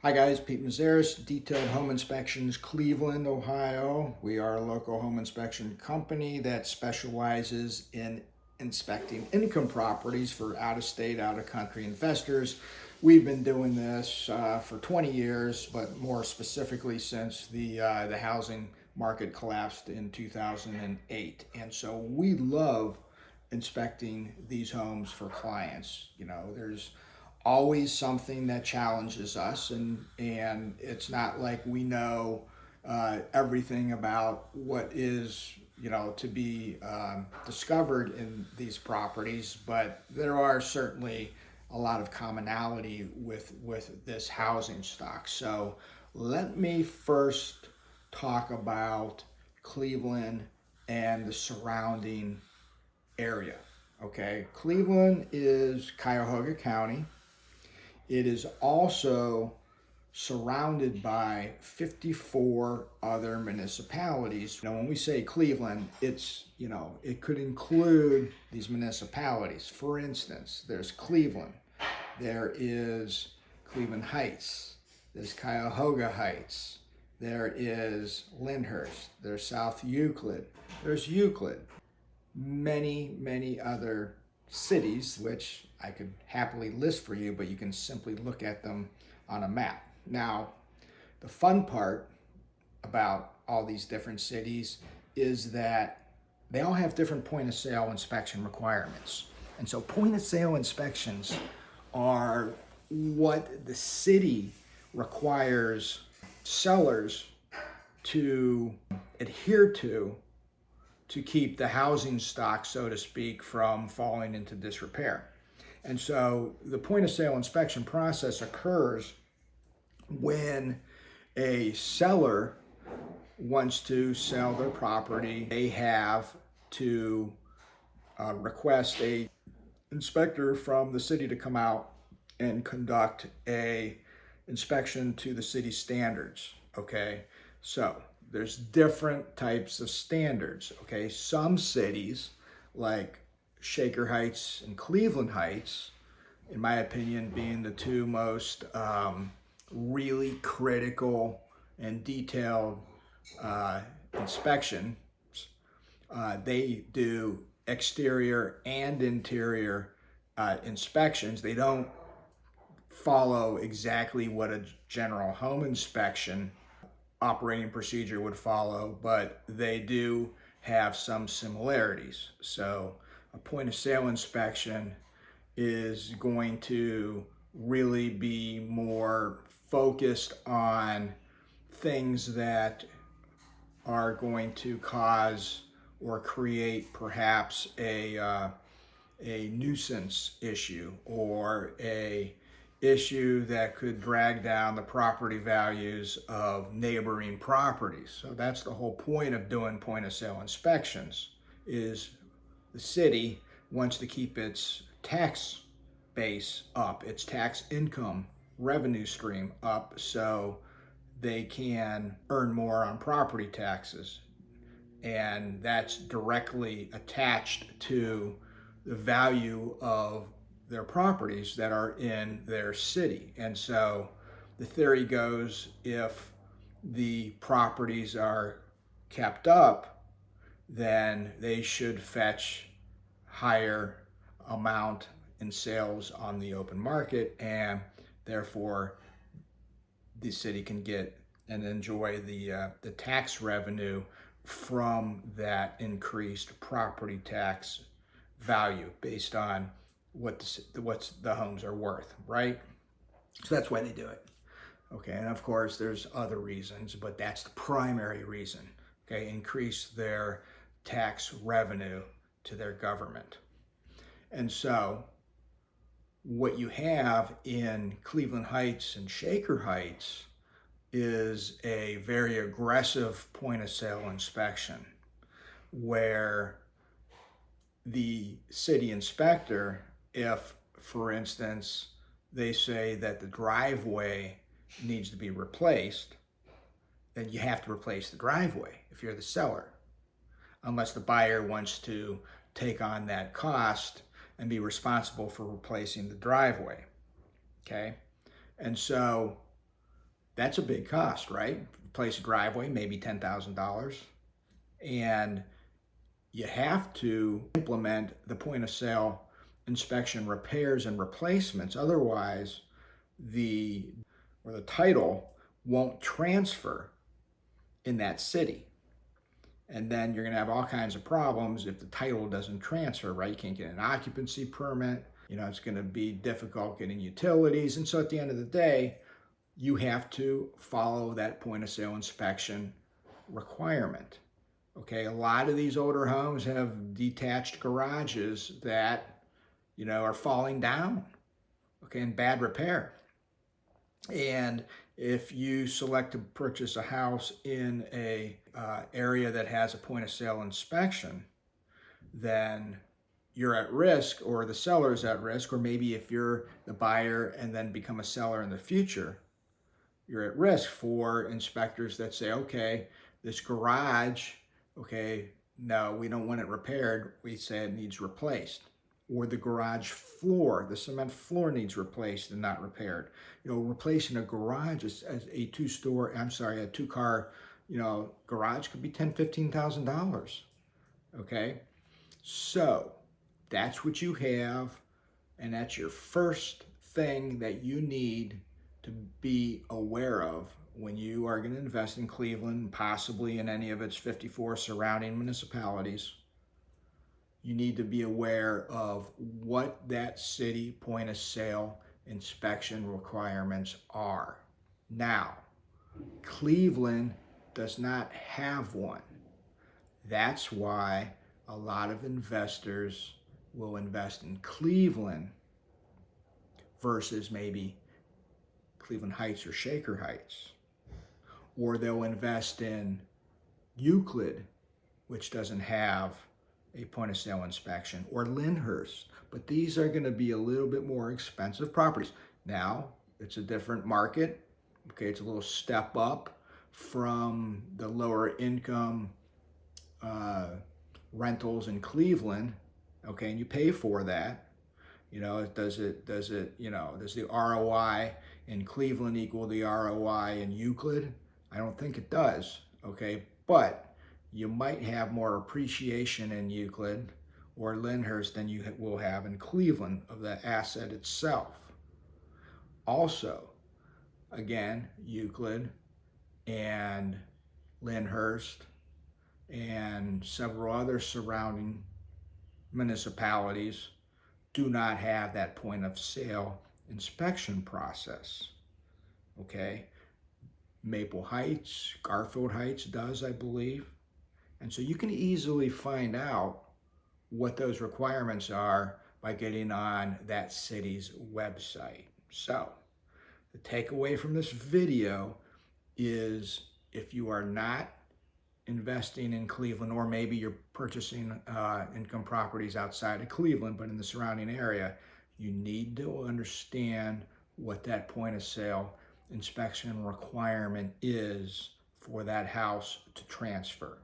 Hi guys, Pete Mazaris, Detailed Home Inspections, Cleveland, Ohio. We are a local home inspection company that specializes in inspecting income properties for out-of-state, out-of-country investors. We've been doing this for 20 years, but more specifically since the housing market collapsed in 2008. And so we love inspecting these homes for clients. There's always something that challenges us, and it's not like we know everything about what is to be discovered in these properties, but there are certainly a lot of commonality with this housing stock. So let me first talk about Cleveland and the surrounding area. Okay, Cleveland is Cuyahoga County. It is also surrounded by 54 other municipalities. When we say Cleveland, it could include these municipalities. For instance, there's Cleveland, there is Cleveland Heights, there's Cuyahoga Heights, there is Lyndhurst, there's South Euclid, there's Euclid, many other cities, which I could happily list for you, but you can simply look at them on a map. Now, the fun part about all these different cities is that they all have different point of sale inspection requirements. And so point of sale inspections are what the city requires sellers to adhere to keep the housing stock, so to speak, from falling into disrepair. And so the point of sale inspection process occurs when a seller wants to sell their property. They have to request a inspector from the city to come out and conduct a inspection to the city standards. Okay, so there's different types of standards. Okay, some cities like Shaker Heights and Cleveland Heights, in my opinion, being the two most really critical and detailed inspections, they do exterior and interior inspections. They don't follow exactly what a general home inspection operating procedure would follow, but they do have some similarities. So a point of sale inspection is going to really be more focused on things that are going to cause or create perhaps a nuisance issue or a issue that could drag down the property values of neighboring properties. So that's the whole point of doing point of sale inspections, is the city wants to keep its tax base up, its tax income revenue stream up, so they can earn more on property taxes. And that's directly attached to the value of their properties that are in their city. And so the theory goes, if the properties are kept up, then they should fetch higher amount in sales on the open market, and therefore the city can get and enjoy the tax revenue from that increased property tax value based on what the homes are worth, right? So that's why they do it. Okay, and of course there's other reasons, but that's the primary reason. Okay, increase their tax revenue to their government. And so what you have in Cleveland Heights and Shaker Heights is a very aggressive point of sale inspection where the city inspector, if, for instance, they say that the driveway needs to be replaced, then you have to replace the driveway if you're the seller, unless the buyer wants to take on that cost and be responsible for replacing the driveway. Okay, and so That's a big cost, right? Replace a driveway, maybe $10,000. And you have to implement the point of sale inspection repairs and replacements. Otherwise, the title won't transfer in that city. And then you're going to have all kinds of problems if the title doesn't transfer, right? You can't get an occupancy permit. It's going to be difficult getting utilities. And so at the end of the day, you have to follow that point of sale inspection requirement. Okay, a lot of these older homes have detached garages that, are falling down, okay, in bad repair. And if you select to purchase a house in a area that has a point of sale inspection, then you're at risk, or the seller is at risk, or maybe if you're the buyer and then become a seller in the future, you're at risk for inspectors that say, okay, this garage, okay, no, we don't want it repaired. We say it needs replaced. Or the garage floor, the cement floor needs replaced and not repaired. Replacing a garage is a two-car, garage could be $10,000, $15,000. Okay, so that's what you have, and that's your first thing that you need to be aware of when you are going to invest in Cleveland, possibly in any of its 54 surrounding municipalities. You need to be aware of what that city point of sale inspection requirements are. Now, Cleveland does not have one. That's why a lot of investors will invest in Cleveland versus maybe Cleveland Heights or Shaker Heights. Or they'll invest in Euclid, which doesn't have a point of sale inspection, or Lyndhurst. But these are going to be a little bit more expensive properties. Now, it's a different market. Okay, it's a little step up from the lower income rentals in Cleveland. Okay, and you pay for that. Does the ROI in Cleveland equal the ROI in Euclid? I don't think it does. Okay, but you might have more appreciation in Euclid or Lyndhurst than you will have in Cleveland of the asset itself. Also, again, Euclid and Lyndhurst and several other surrounding municipalities do not have that point of sale inspection process. Okay, Maple Heights, Garfield Heights does, I believe. And so you can easily find out what those requirements are by getting on that city's website. So the takeaway from this video is, if you are not investing in Cleveland, or maybe you're purchasing income properties outside of Cleveland but in the surrounding area, you need to understand what that point of sale inspection requirement is for that house to transfer.